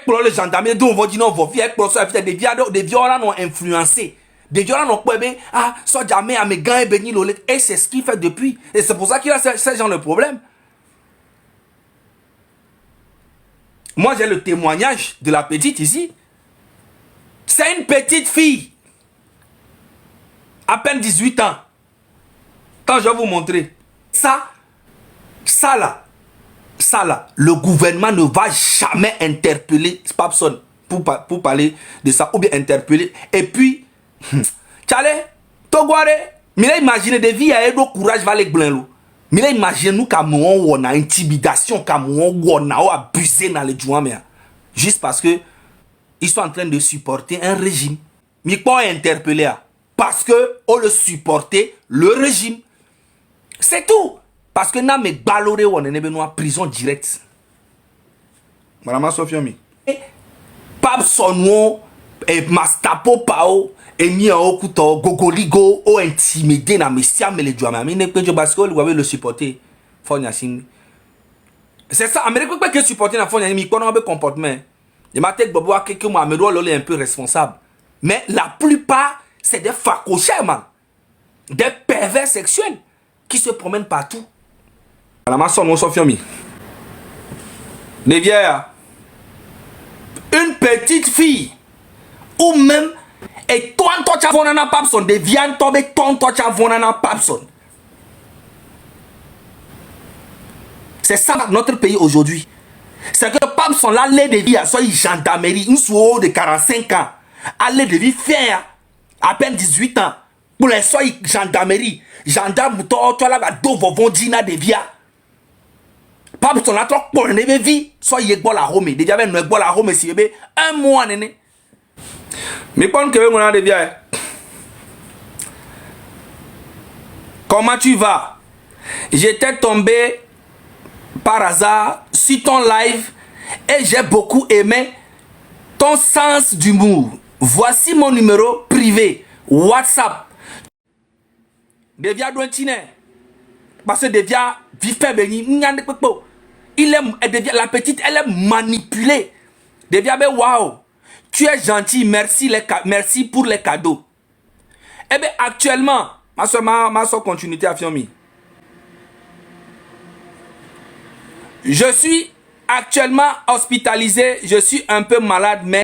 pour les gendarmes, on va dire non, on va faire des violents ont influencé. Des violents ont pas bien, ah, soit jamais à mes gars et béni l'olé. Et c'est ce qu'il fait depuis. Et c'est pour ça qu'il a ce genre de problème. Moi, j'ai le témoignage de la petite ici. C'est une petite fille. À peine 18 ans. Quand je vais vous montrer. Ça là, le gouvernement ne va jamais interpeller Papson pour parler de ça. Ou bien interpeller. Et puis, Tchale, Togware, mais imaginez des vies à courage va les blancs. Mais imaginez nous Cameroun on a intimidation, Cameroun on a abusé dans les joueurs. Juste parce que ils sont en train de supporter un régime. Mais pas interpeller. Parce que on le supporter le régime. C'est tout. Parce que nous, baloré, on est en prison directe. Madame Sophie, Pap Sonwo, et Mastapo Pao, et ni en okuto, Gogoligo, ou intimidé na messia, mais les joueurs, mais n'est pas parce que vous avez le supporter. C'est ça, Amérique, pas que supporter na Fonya, mais qu'on a un comportement. Je m'attends que Bobo a quelques mois, mais il est un peu responsable. Mais la plupart, c'est des facochers, man. Des pervers sexuels qui se promènent partout. La maçon, non, Sophie. Les vieilles, une petite fille, ou même, et toi, tu as vonana papson, des viandes tombées, toi, tu as vonana papson. C'est ça notre pays aujourd'hui. C'est que papson, là, les de vie, soit gendarmerie, une soirée de 45 ans, allez de vie faire à peine 18 ans, pour les soins gendarmerie, gendarme, tu as là, deux vont dire de vie. Pas pour ton attente pour ne vie soit y la home déjà ben ne la home si be un mois néné mais pas que on a de bien. Comment tu vas? J'étais tombé par hasard sur ton live et j'ai beaucoup aimé ton sens d'humour. Voici mon numéro privé WhatsApp. Devia dointine parce que devia vite fait béni n'yande pepo. La petite, elle est manipulée. Devia be waouh, tu es gentil, merci pour les cadeaux. Eh bien, actuellement, ma soeur continuité à Fiomi. Je suis actuellement hospitalisé, je suis un peu malade, mais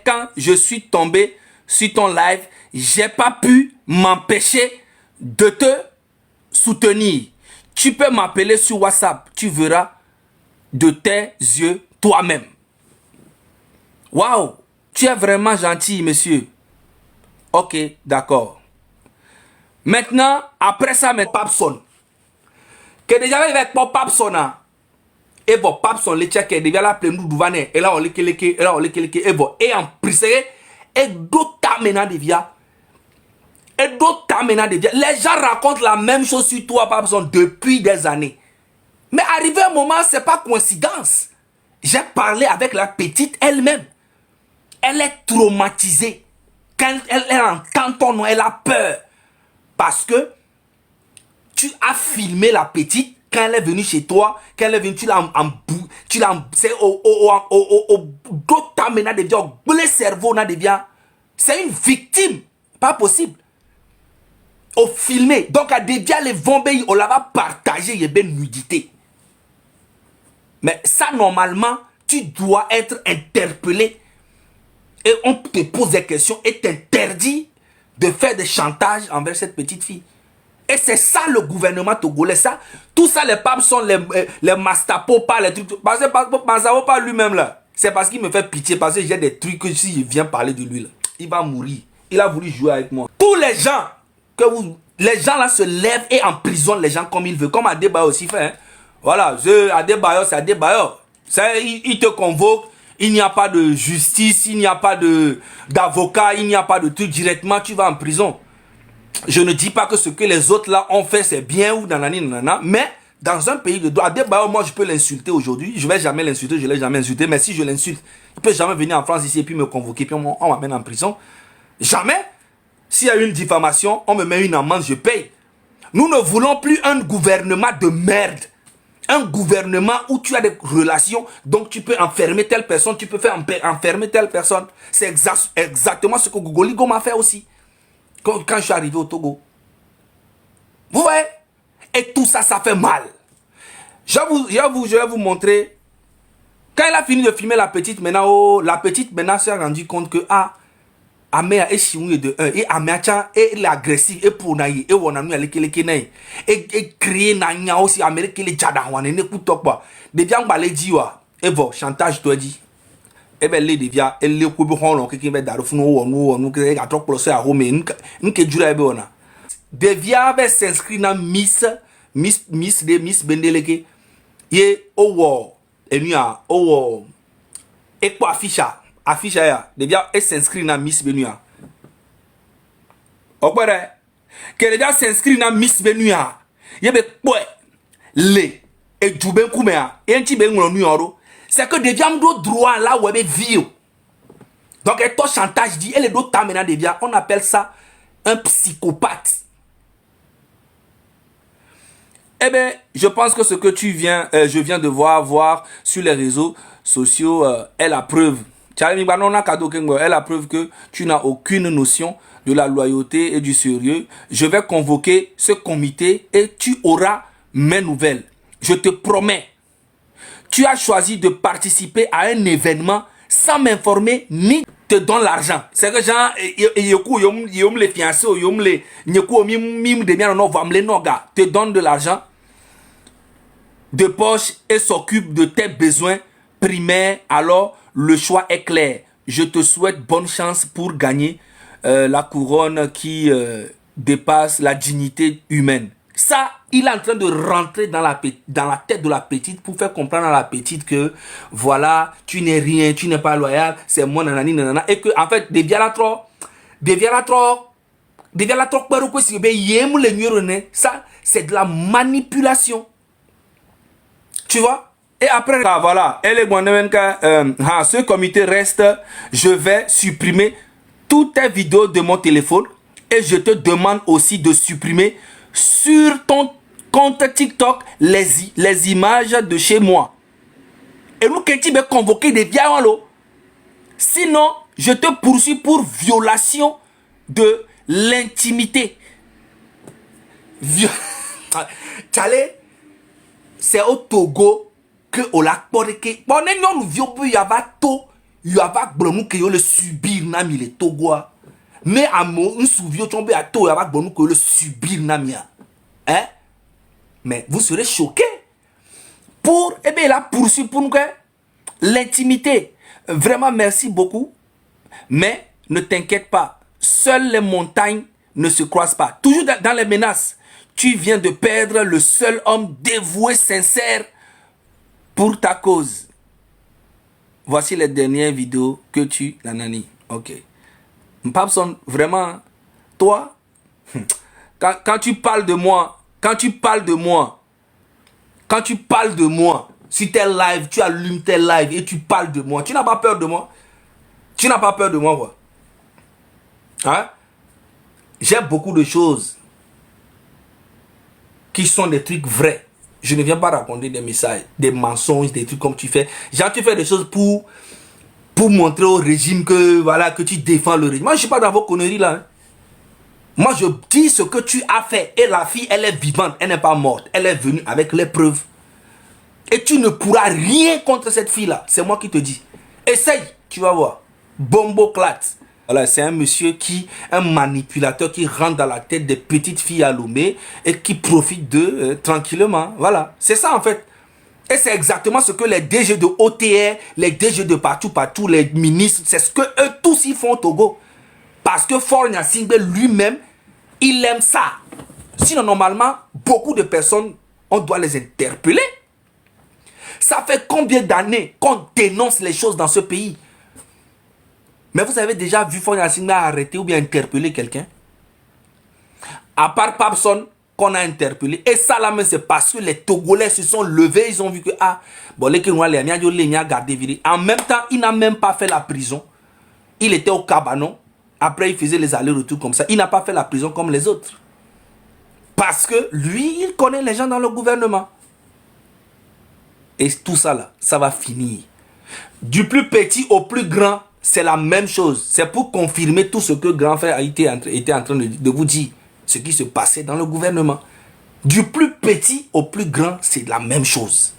quand je suis tombé sur ton live, j'ai pas pu m'empêcher de te soutenir. Tu peux m'appeler sur WhatsApp, tu verras de tes yeux toi-même. Waouh, tu es vraiment gentil, monsieur. Ok, d'accord. Maintenant, après ça, mes papson. Que déjà avec mon papson, et vos papson, les tchèques, déjà la pleine nous douvané, et là on les keleke, et là on les keleke, et vos, et en prisé, et d'autres tamena de via. Et d'autres tamena de via. Les gens racontent la même chose sur toi, papson, depuis des années. Mais arrivé un moment, c'est pas coïncidence. J'ai parlé avec la petite elle-même. Elle est traumatisée. Quand elle entend ton nom, elle a peur. Parce que tu as filmé la petite quand elle est venue chez toi. Quand elle est venue, tu l'as c'est au cerveau, c'est une victime. Pas possible. Au filmé. Donc, à déjà les vombés, on l'a partagé, il y a bien nudité. Mais ça, normalement, tu dois être interpellé. Et on te pose des questions et t'interdit de faire des chantages envers cette petite fille. Et c'est ça le gouvernement togolais. Ça, tout ça, les papes sont les mastapo, pas les trucs. Parce que Mazao pas lui-même là. C'est parce qu'il me fait pitié. Parce que j'ai des trucs que si je viens parler de lui là, il va mourir. Il a voulu jouer avec moi. Tous les gens les gens là se lèvent et emprisonnent les gens comme ils veulent. Comme Adebayo aussi fait. Hein. Voilà, Adebayo, c'est Adebayo. Il te convoque. Il n'y a pas de justice, il n'y a pas d'avocat, il n'y a pas de truc. Directement, tu vas en prison. Je ne dis pas que ce que les autres là ont fait, c'est bien ou nanani nanana. Mais dans un pays de droit, Adebayo, moi, je peux l'insulter aujourd'hui. Je ne vais jamais l'insulter, je ne l'ai jamais insulté. Mais si je l'insulte, il ne peut jamais venir en France ici et puis me convoquer. Puis on m'amène en prison. Jamais. S'il y a une diffamation, on me met une amende, je paye. Nous ne voulons plus un gouvernement de merde. un gouvernement où tu as des relations, donc tu peux enfermer telle personne, tu peux faire enfermer telle personne. C'est exactement ce que Gogoligo m'a fait aussi. Quand je suis arrivé au Togo. Vous voyez? Et tout ça, ça fait mal. Je vais vous montrer. Quand elle a fini de filmer la petite, maintenant, la petite maintenant s'est rendu compte que, Amea est choué de un, et Amea est l'agressif, et pour naïe, et on a mis à l'équilibre, et créer Nanya aussi, Amérique, les Tchadaouane, n'écoute pas. Déjà, on va les dire, et bon, chantage, toi dit. Et bien, les déviens, et les coups de ron, qui va dar fou, nous, qui a trop procès à Rome, nous qui jure à Béona. Devia avait s'inscrit dans Miss Bendeleke, et au war, et nous, au war, et quoi affiche ya devia et s'inscrit dans Miss Benua. Okpere que devia s'inscrit dans Miss Benua. Yebe boy le et djouben koumea et nti ben ngolo nuoro. C'est que devia mdo droit là où elle vit. Donc et toi chantage dit et les d'autres maintenant devia on appelle ça un psychopathe. Eh bien, je pense que ce que je viens de voir sur les réseaux sociaux est la preuve. Elle a preuve que tu n'as aucune notion de la loyauté et du sérieux. Je vais convoquer ce comité et tu auras mes nouvelles. Je te promets. Tu as choisi de participer à un événement sans m'informer ni te donne l'argent. C'est que genre, yom les fiancés, yom les mim de bien non va me les noga. Te donne de l'argent de poche et s'occupe de tes besoins primaires. Alors le choix est clair. Je te souhaite bonne chance pour gagner la couronne qui dépasse la dignité humaine. Ça, il est en train de rentrer dans la tête de la petite pour faire comprendre à la petite que voilà, tu n'es rien, tu n'es pas loyal, c'est moi nanani nanana. Et que en fait, ça, c'est de la manipulation. Tu vois? Et après, voilà, ce comité reste, je vais supprimer toutes tes vidéos de mon téléphone et je te demande aussi de supprimer sur ton compte TikTok les images de chez moi. Et nous, quand tu veux convoquer des violents, sinon, je te poursuis pour violation de l'intimité. C'est au Togo que on l'a porté. Bon, nous vieux il y avait tout, il y avait blonnou que le subir nami le Togo. Mais à mon un souvieux tombé à tout, il y avait blonnou que le subir namia. Hein? Mais vous serez choqués. Pour eh bien la poursuite pour nous que l'intimité. Vraiment merci beaucoup. Mais ne t'inquiète pas, seules les montagnes ne se croisent pas. Toujours dans les menaces. Tu viens de perdre le seul homme dévoué, sincère pour ta cause. Voici les dernières vidéos que tu... Nanani, ok. Papson, vraiment, toi, quand tu parles de moi, sur tes lives, tu allumes tes lives et tu parles de moi, tu n'as pas peur de moi? Tu n'as pas peur de moi, quoi? Hein? J'ai beaucoup de choses qui sont des trucs vrais. Je ne viens pas raconter des messages, des mensonges, des trucs comme tu fais. Genre, tu fais des choses pour montrer au régime que, voilà, que tu défends le régime. Moi, je ne suis pas dans vos conneries là. Hein. Moi, je dis ce que tu as fait. Et la fille, elle est vivante, elle n'est pas morte. Elle est venue avec les preuves. Et tu ne pourras rien contre cette fille-là. C'est moi qui te dis. Essaye, tu vas voir. Bombo clat. Voilà, c'est un monsieur un manipulateur qui rentre dans la tête des petites filles à Lomé et qui profite d'eux tranquillement. Voilà, c'est ça en fait. Et c'est exactement ce que les DG de OTR, les DG de partout, les ministres, c'est ce que eux tous ils font au Togo. Parce que Faure Gnassingbé lui-même, il aime ça. Sinon, normalement, beaucoup de personnes, on doit les interpeller. Ça fait combien d'années qu'on dénonce les choses dans ce pays? Mais vous avez déjà vu Faure Gnassingbé arrêter ou bien interpeller quelqu'un? À part Papson qu'on a interpellé. Et ça là, c'est parce que les Togolais se sont levés. Ils ont vu que, bon, en même temps, il n'a même pas fait la prison. Il était au cabanon. Après, il faisait les allers-retours comme ça. Il n'a pas fait la prison comme les autres. Parce que lui, il connaît les gens dans le gouvernement. Et tout ça là, ça va finir. Du plus petit au plus grand, c'est la même chose. C'est pour confirmer tout ce que grand frère était en train de vous dire. Ce qui se passait dans le gouvernement. Du plus petit au plus grand, c'est la même chose.